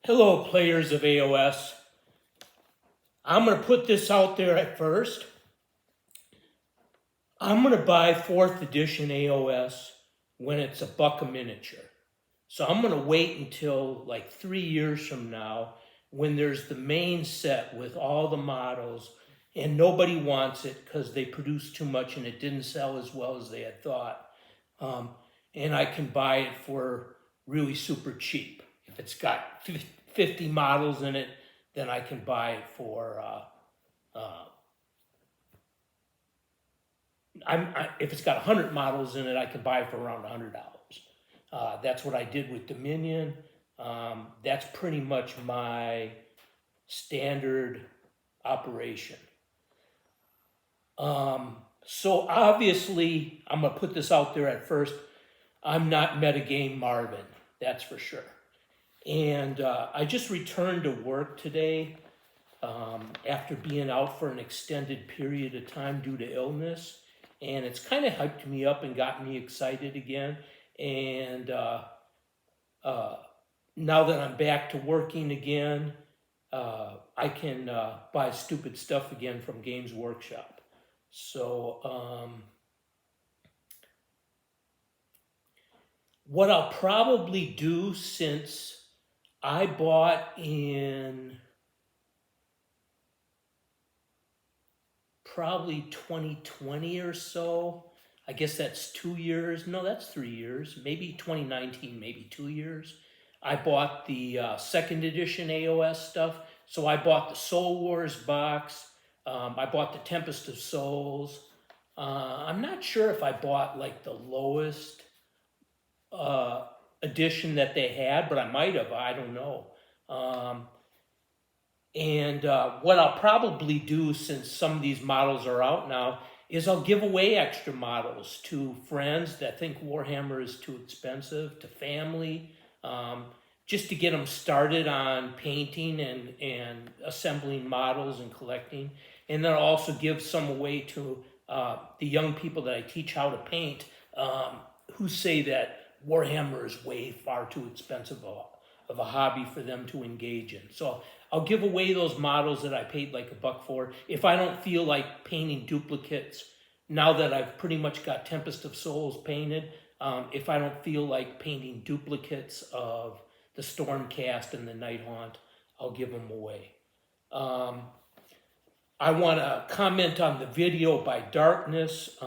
Hello, players of AoS. I'm going to put this out there at first. I'm going to buy 4th edition AoS when it's $1 a miniature. So I'm going to wait until like 3 years from now when there's the main set with all the models and nobody wants it because they produced too much and it didn't sell as well as they had thought. And I can buy it for really super cheap. If it's got 50 models in it, then I can buy it for, if it's got 100 models in it, I can buy it for around $100. That's what I did with Dominion. That's pretty much my standard operation. So obviously, I'm gonna put this out there at first. I'm not metagame Marvin, that's for sure. And I just returned to work today after being out for an extended period of time due to illness. And it's kind of hyped me up and got me excited again. And now that I'm back to working again, I can buy stupid stuff again from Games Workshop. So what I'll probably do, since I bought in probably 2020 or so, I guess that's 2 years. No, that's 3 years. Maybe 2019, maybe 2 years. I bought the 2nd edition AoS stuff. So I bought the Soul Wars box. I bought the Tempest of Souls. I'm not sure if I bought like the lowest edition that they had, but I might have. I don't know. And what I'll probably do, since some of these models are out now, is I'll give away extra models to friends that think Warhammer is too expensive, to family, just to get them started on painting and assembling models and collecting. And then I'll also give some away to the young people that I teach how to paint, who say that Warhammer is way far too expensive of a hobby for them to engage in. So I'll give away those models that I paid like $1 for. If I don't feel like painting duplicates, now that I've pretty much got Tempest of Souls painted, if I don't feel like painting duplicates of the Stormcast and the NightHaunt, I'll give them away. I want to comment on the video by Darkness.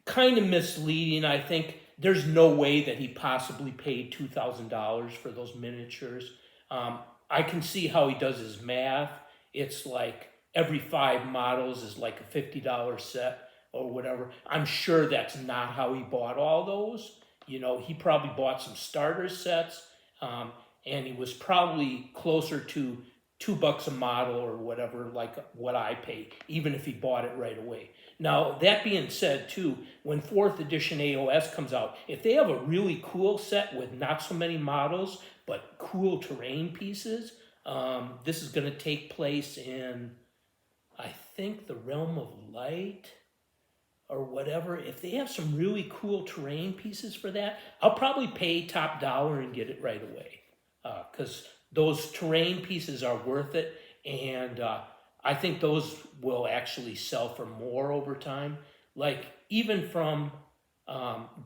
Kind of misleading. I think there's no way that he possibly paid $2,000 for those miniatures. I can see how he does his math. It's like every 5 models is like a $50 set or whatever. I'm sure that's not how he bought all those. You know, he probably bought some starter sets, and he was probably closer to $2 a model or whatever, like what I paid, even if he bought it right away. Now, that being said, too, when 4th edition AoS comes out, if they have a really cool set with not so many models, but cool terrain pieces, this is going to take place in, I think, the Realm of Light or whatever. If they have some really cool terrain pieces for that, I'll probably pay top dollar and get it right away, because those terrain pieces are worth it, and I think those will actually sell for more over time. Like even from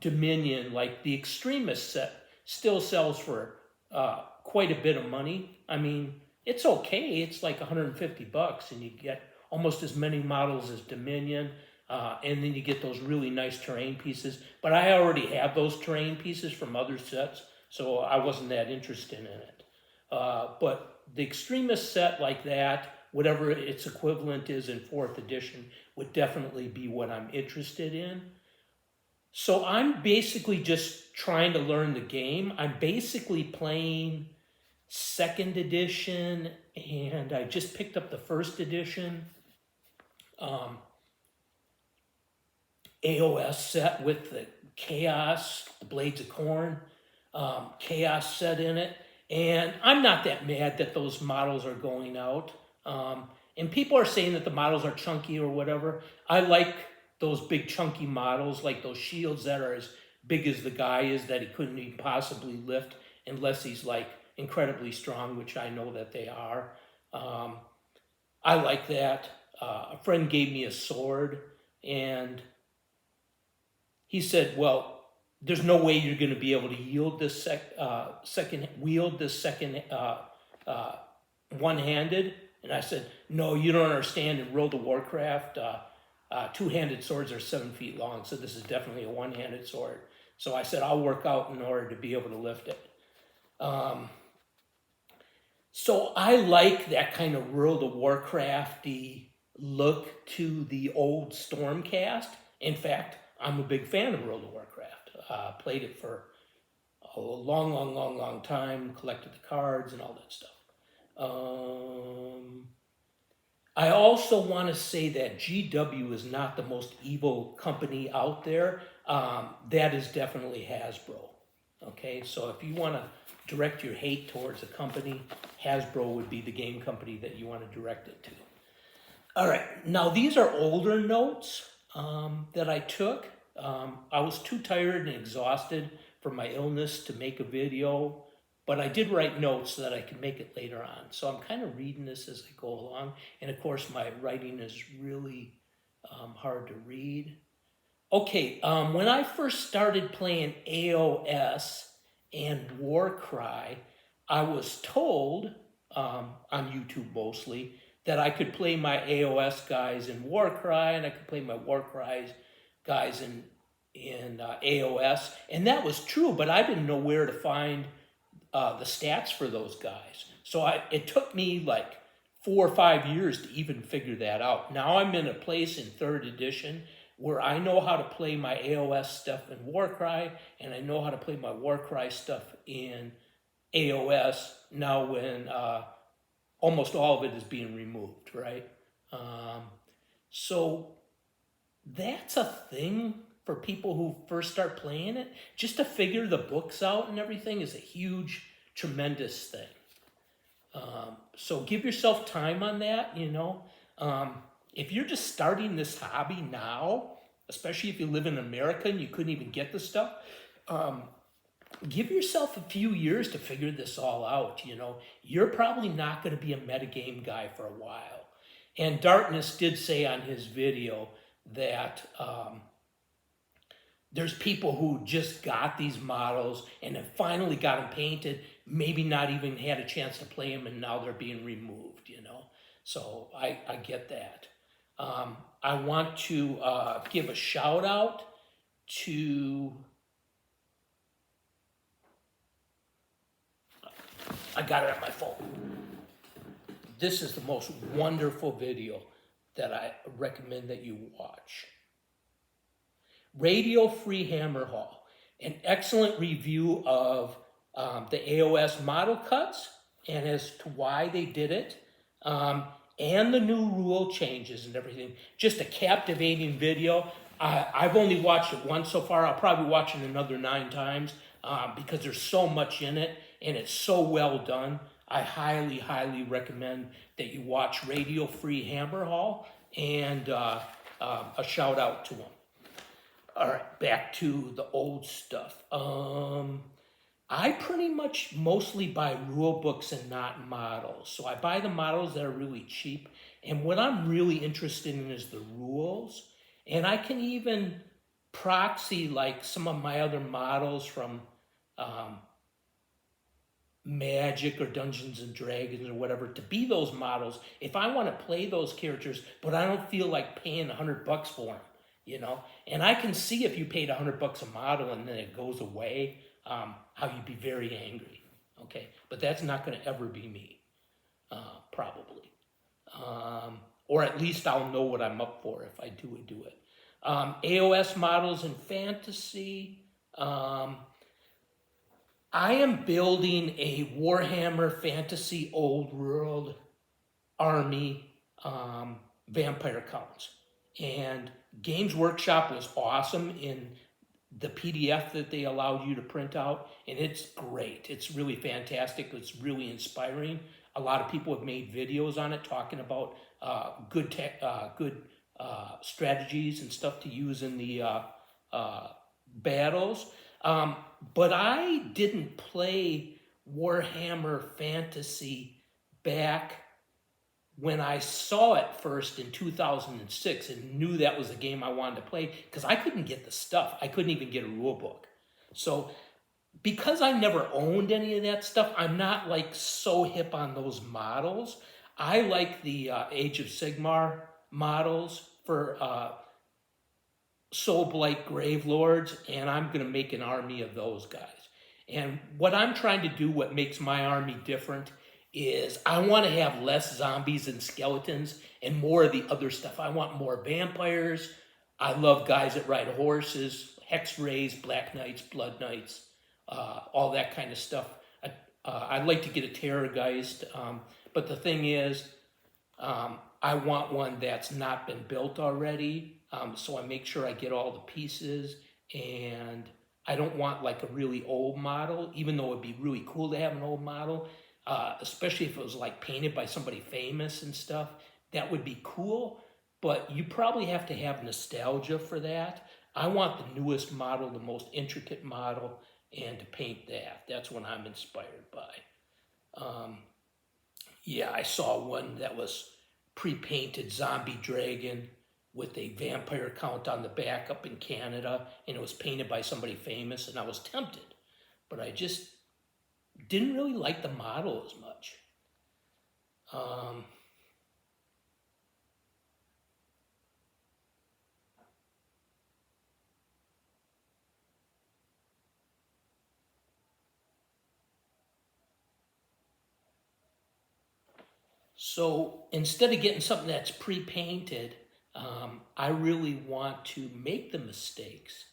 Dominion, like the Extremist set still sells for quite a bit of money. I mean, it's okay. It's like $150 and you get almost as many models as Dominion. And then you get those really nice terrain pieces. But I already have those terrain pieces from other sets, so I wasn't that interested in it. But the Extremist set like that, whatever its equivalent is in 4th edition, would definitely be what I'm interested in. So I'm basically just trying to learn the game. I'm basically playing 2nd edition, and I just picked up the 1st edition AoS set with the Chaos, the Blades of Corn, Chaos set in it. And I'm not that mad that those models are going out. And people are saying that the models are chunky or whatever. I like those big chunky models, like those shields that are as big as the guy is that he couldn't even possibly lift, unless he's like incredibly strong, which I know that they are. I like that. A friend gave me a sword, and he said, "Well, there's no way you're going to be able to yield this wield this second one-handed." And I said, "No, you don't understand. In World of Warcraft, two-handed swords are 7 feet long, so this is definitely a one-handed sword." So I said, "I'll work out in order to be able to lift it." So I like that kind of World of Warcrafty look to the old Stormcast. In fact, I'm a big fan of World of Warcraft. Played it for a long time, collected the cards and all that stuff. I also want to say that GW is not the most evil company out there. That is definitely Hasbro. Okay, so if you want to direct your hate towards a company, Hasbro would be the game company that you want to direct it to. All right, now these are older notes that I took. I was too tired and exhausted from my illness to make a video, but I did write notes so that I could make it later on. So I'm kind of reading this as I go along. And of course, my writing is really hard to read. Okay, when I first started playing AoS and Warcry, I was told, on YouTube mostly, that I could play my AoS guys in Warcry and I could play my Warcry guys in AoS. And that was true, but I didn't know where to find the stats for those guys. So it took me like 4 or 5 years to even figure that out. Now I'm in a place in 3rd edition where I know how to play my AoS stuff in Warcry, and I know how to play my Warcry stuff in AoS now when almost all of it is being removed, right? So that's a thing for people who first start playing it. Just to figure the books out and everything is a huge, tremendous thing. So give yourself time on that, you know. If you're just starting this hobby now, especially if you live in America and you couldn't even get the stuff, give yourself a few years to figure this all out, you know. You're probably not going to be a metagame guy for a while. And Darkness did say on his video that there's people who just got these models and have finally got them painted, maybe not even had a chance to play them, and now they're being removed, you know. So I get that. I want to give a shout out to, I got it on my phone. This is the most wonderful video that I recommend that you watch. Radio Free Hammer Hall, an excellent review of the AoS model cuts and as to why they did it, and the new rule changes and everything. Just a captivating video. I've only watched it once so far. I'll probably watch it another 9 times because there's so much in it and it's so well done. I highly, highly recommend that you watch Radio Free Hammer Hall, and a shout out to them. All right, back to the old stuff. I pretty much mostly buy rule books and not models. So I buy the models that are really cheap. And what I'm really interested in is the rules. And I can even proxy like some of my other models from Magic or Dungeons and Dragons or whatever to be those models if I want to play those characters, but I don't feel like paying $100 for them, you know. And I can see if you paid $100 a model and then it goes away, how you'd be very angry, okay? But that's not going to ever be me, probably. Or at least I'll know what I'm up for if I do it. AoS models in fantasy. I am building a Warhammer Fantasy Old World Army vampire counts. And Games Workshop was awesome in the PDF that they allowed you to print out, and it's great. It's really fantastic. It's really inspiring. A lot of people have made videos on it talking about good strategies and stuff to use in the battles. But I didn't play Warhammer Fantasy back when I saw it first in 2006 and knew that was a game I wanted to play, because I couldn't get the stuff. I couldn't even get a rule book. So because I never owned any of that stuff, I'm not like so hip on those models. I like the Age of Sigmar models for Soul Blight Grave Lords, and I'm going to make an army of those guys. And what I'm trying to do, what makes my army different, is I want to have less zombies and skeletons and more of the other stuff. I want more vampires. I love guys that ride horses, hex rays, black knights, blood knights, all that kind of stuff. I'd like to get a Terrorgeist, but the thing is, I want one that's not been built already, so I make sure I get all the pieces, and I don't want like a really old model, even though it'd be really cool to have an old model, especially if it was like painted by somebody famous and stuff. That would be cool, but you probably have to have nostalgia for that. I want the newest model, the most intricate model, and to paint that. That's what I'm inspired by. Yeah, I saw one that was pre-painted zombie dragon with a vampire count on the back up in Canada, and it was painted by somebody famous, and I was tempted, but I just didn't really like the model as much. So instead of getting something that's pre-painted, I really want to make the mistakes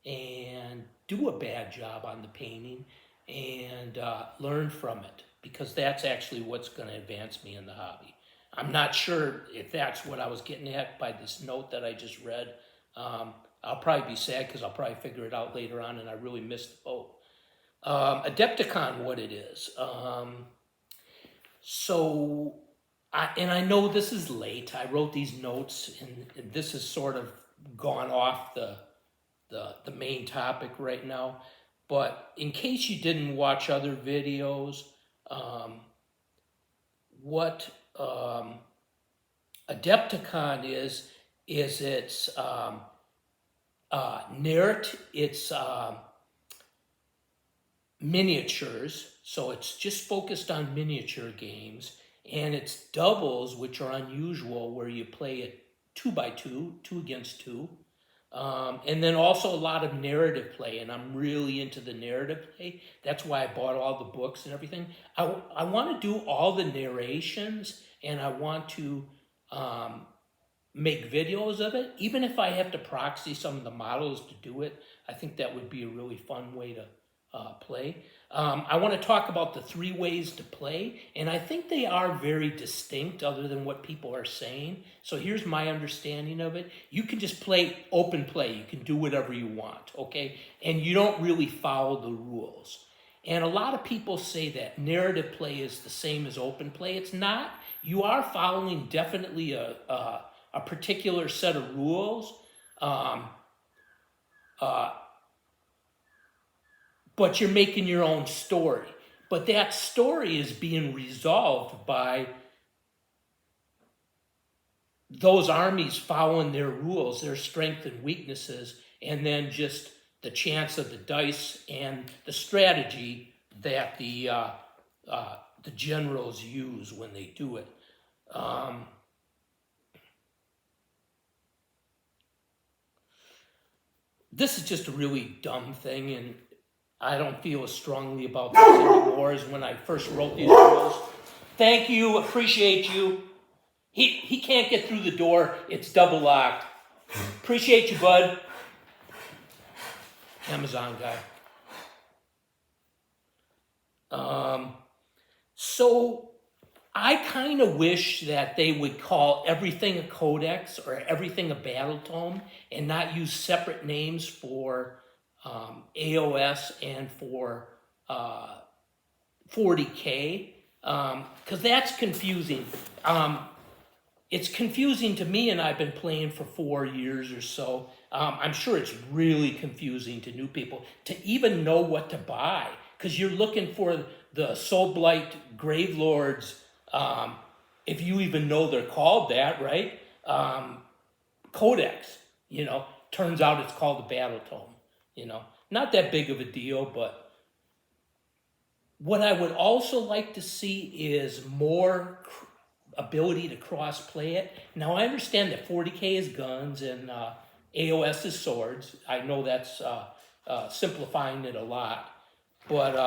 and do a bad job on the painting and learn from it, because that's actually what's going to advance me in the hobby. I'm not sure if that's what I was getting at by this note that I just read. I'll probably be sad because I'll probably figure it out later on, and I really missed the boat. Adepticon, what it is. And I know this is late. I wrote these notes, and this has sort of gone off the main topic right now. But in case you didn't watch other videos, what Adepticon is it's it's miniatures, so it's just focused on miniature games, and it's doubles, which are unusual, where you play it 2x2, 2 against 2. And then also a lot of narrative play, and I'm really into the narrative play. That's why I bought all the books and everything. I want to do all the narrations, and I want to make videos of it. Even if I have to proxy some of the models to do it, I think that would be a really fun way to play. I want to talk about the 3 ways to play, and I think they are very distinct other than what people are saying. So here's my understanding of it. You can just play open play. You can do whatever you want, okay? And you don't really follow the rules. And a lot of people say that narrative play is the same as open play. It's not. You are following definitely a particular set of rules, but you're making your own story. But that story is being resolved by those armies following their rules, their strengths and weaknesses, and then just the chance of the dice and the strategy that the generals use when they do it. This is just a really dumb thing, and I don't feel as strongly about this anymore as when I first wrote these rules. Thank you, appreciate you. He can't get through the door, it's double locked. Appreciate you, bud. Amazon guy. So I kind of wish that they would call everything a codex or everything a battle tome and not use separate names for AoS and for 40K, because that's confusing. It's confusing to me, and I've been playing for 4 years or so. I'm sure it's really confusing to new people to even know what to buy. because you're looking for the Soul Blight Grave Lords, if you even know they're called that, right? Codex, turns out it's called the Battle Tome, not that big of a deal, but what I would also like to see is more ability to cross-play it. Now, I understand that 40K is guns and AoS is swords. I know that's simplifying it a lot, but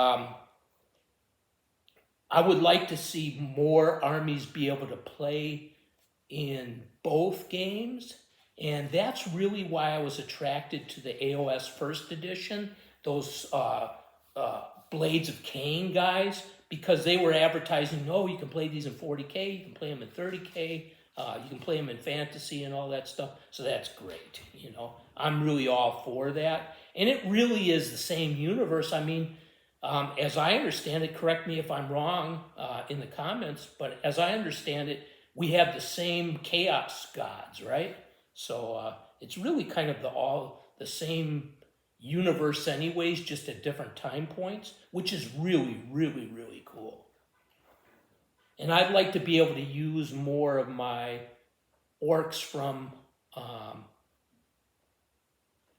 I would like to see more armies be able to play in both games, and that's really why I was attracted to the AoS First Edition, those Blades of Cain guys, because they were advertising, no, you can play these in 40K, you can play them in 30K, you can play them in fantasy and all that stuff, so that's great, I'm really all for that, and it really is the same universe. I mean, as I understand it, correct me if I'm wrong in the comments, but as I understand it, we have the same chaos gods, right? So it's really kind of the same universe anyways, just at different time points, which is really, really, really cool. And I'd like to be able to use more of my orcs from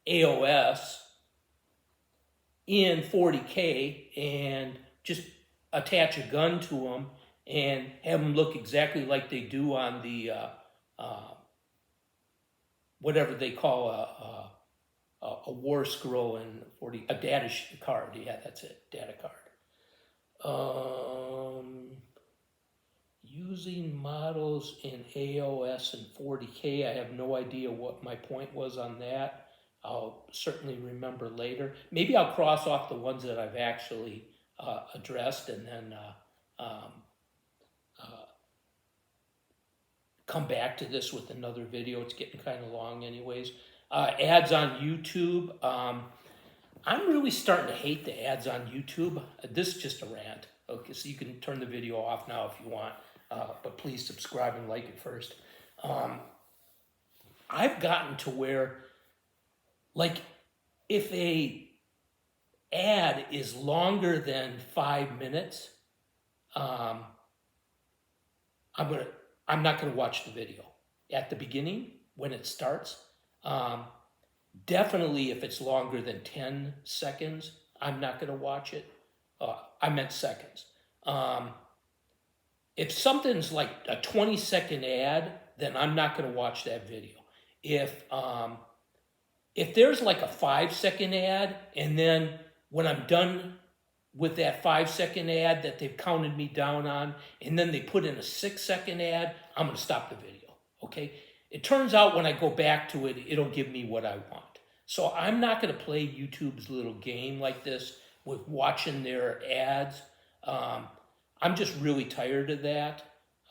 AoS in 40K and just attach a gun to them and have them look exactly like they do on the whatever they call a war scroll in 40, a data card. Yeah, that's it, data card. Using models in AoS and 40K, I have no idea what my point was on that. I'll certainly remember later. Maybe I'll cross off the ones that I've actually addressed and then come back to this with another video. It's getting kind of long anyways. Ads on YouTube. I'm really starting to hate the ads on YouTube. This is just a rant. Okay, so you can turn the video off now if you want, but please subscribe and like it first. I've gotten to where, like, if a ad is longer than 5 minutes, I'm not gonna watch the video at the beginning when it starts. Definitely if it's longer than 10 seconds, I'm not gonna watch it. I meant seconds. If something's like a 20-second ad, then I'm not gonna watch that video. If there's like a 5-second ad, and then when I'm done with that 5-second ad that they've counted me down on, and then they put in a 6-second ad, I'm gonna stop the video, okay? It turns out when I go back to it, it'll give me what I want. So I'm not gonna play YouTube's little game like this with watching their ads. I'm just really tired of that.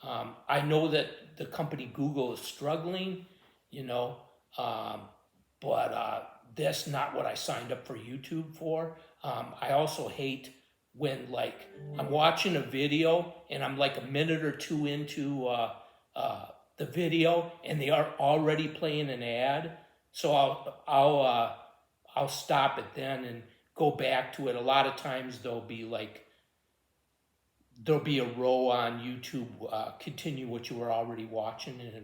I know that the company Google is struggling, but that's not what I signed up for YouTube for. I also hate when, like, I'm watching a video and I'm like a minute or two into the video and they are already playing an ad. So I'll stop it then and go back to it. A lot of times there'll be a row on YouTube, continue what you were already watching, and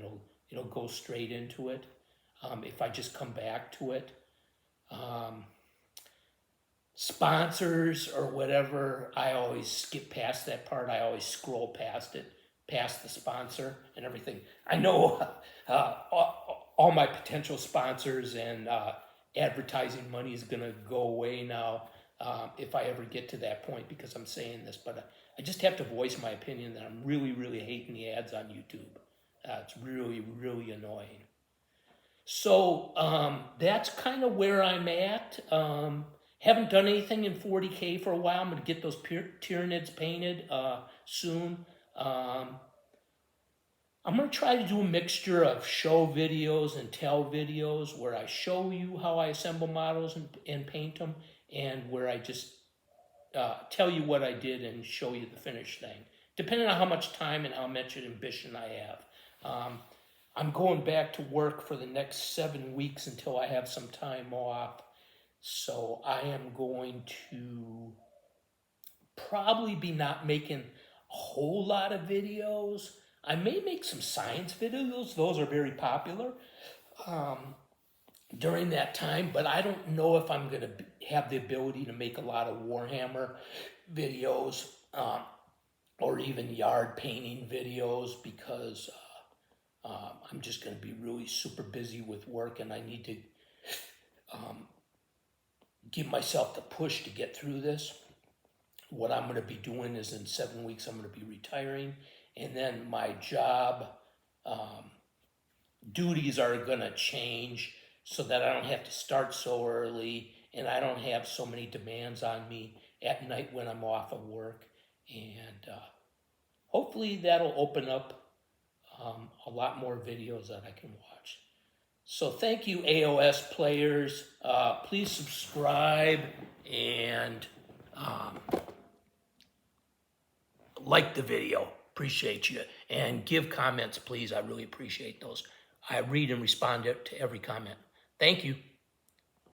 it'll go straight into it. If I just come back to it. Sponsors or whatever, I always skip past that part. I always scroll past it, past the sponsor and everything. I know all my potential sponsors and advertising money is going to go away now if I ever get to that point, because I'm saying this, but I just have to voice my opinion that I'm really, really hating the ads on YouTube. It's really, really annoying. So that's kind of where I'm at. Haven't done anything in 40K for a while. I'm going to get those Tyranids painted soon. I'm going to try to do a mixture of show videos and tell videos where I show you how I assemble models and paint them, and where I just tell you what I did and show you the finished thing, depending on how much time and how much ambition I have. I'm going back to work for the next 7 weeks until I have some time off. So I am going to probably be not making a whole lot of videos. I may make some science videos. Those are very popular during that time, but I don't know if I'm going to have the ability to make a lot of Warhammer videos or even yard painting videos, because I'm just going to be really super busy with work, and I need to give myself the push to get through this. What I'm going to be doing is in 7 weeks, I'm going to be retiring, and then my job duties are going to change so that I don't have to start so early, and I don't have so many demands on me at night when I'm off of work. And hopefully that'll open up a lot more videos that I can watch. So thank you, AoS players. Please subscribe and like the video. Appreciate you. And give comments, please. I really appreciate those. I read and respond to every comment. Thank you.